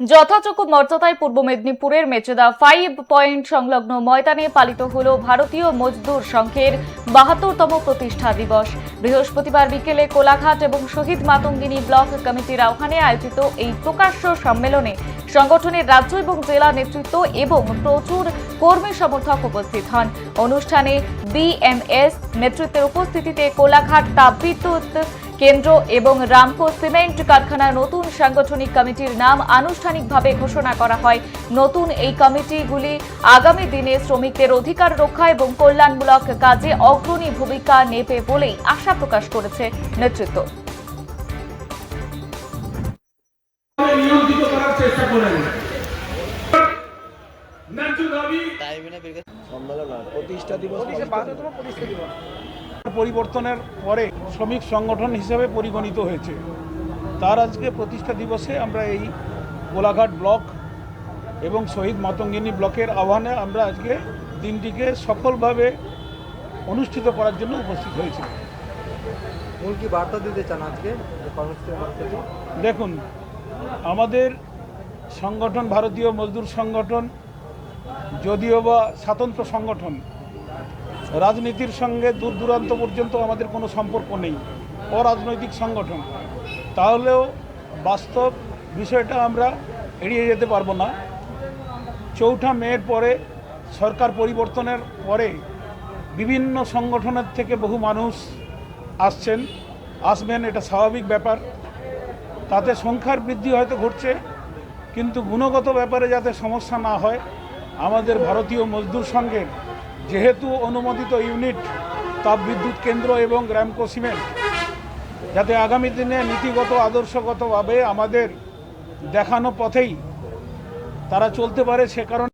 যথাযোগ্য মর্যাদায় পূর্ব মেদিনীপুরের মেচেদা 5 পয়েন্ট সংলগ্ন ময়দানে পালিত হল ভারতীয় মজদুর সংঘের ৭২তম প্রতিষ্ঠা দিবস। বৃহস্পতিবার বিকেলে কোলাঘাট এবং শহীদ মাতঙ্গিনী ব্লক কমিটির আহ্বানে আয়োজিত এই প্রকাশ্য সম্মেলনে সংগঠনের রাজ্য এবং জেলা নেতৃত্ব এবং প্রচুর কর্মী সমর্থক উপস্থিত হন। অনুষ্ঠানে বিএমএস নেতৃত্বের উপস্থিতিতে কোলাঘাট তাপবিদ্যুৎ কেন্দ্র এবং রামকো সিমেন্ট কারখানার নতুন সাংগঠনিক কমিটির নাম আনুষ্ঠানিকভাবে ঘোষণা করা হয়। নতুন এই কমিটিগুলি আগামী দিনে শ্রমিকদের অধিকার রক্ষা এবং কল্যাণমূলক কাজে অগ্রণী ভূমিকা নেবে বলেই আশা প্রকাশ করেছে নেতৃত্ব। পরিবর্তনের পরে শ্রমিক সংগঠন হিসেবে পরিগণিত হয়েছে। তার আজকে প্রতিষ্ঠা দিবসে আমরা এই কোলাঘাট ব্লক এবং শহীদ মাতঙ্গিনী ব্লকের আহ্বানে আমরা আজকে দিনটিকে সফলভাবে অনুষ্ঠিত করার জন্য উপস্থিত হয়েছি। মূল কি বার্তা দিতে চান আজকে দেখুন, আমাদের সংগঠন ভারতীয় মজদুর সংগঠন যদিও বা স্বাতন্ত্র্য সংগঠন, রাজনীতির সঙ্গে দূর দূরান্ত পর্যন্ত আমাদের কোনো সম্পর্ক নেই, অরাজনৈতিক সংগঠন। তাহলেও বাস্তব বিষয়টা আমরা এড়িয়ে যেতে পারবো না। ৪ঠা মের পরে সরকার পরিবর্তনের পরে বিভিন্ন সংগঠনের থেকে বহু মানুষ আসবেন, এটা স্বাভাবিক ব্যাপার। তাতে সংখ্যার বৃদ্ধি হয়তো ঘটছে, কিন্তু গুণগত ব্যাপারে যাতে সমস্যা না হয়, আমাদের ভারতীয় মজদুর সংঘের যেহেতু অনুমোদিত ইউনিট তাপবিদ্যুৎ কেন্দ্র এবং রামকো সিমেন্ট, যাতে আগামী দিনে নীতিগত আদর্শগতভাবে আমাদের দেখানো পথেই তারা চলতে পারে, সে কারণে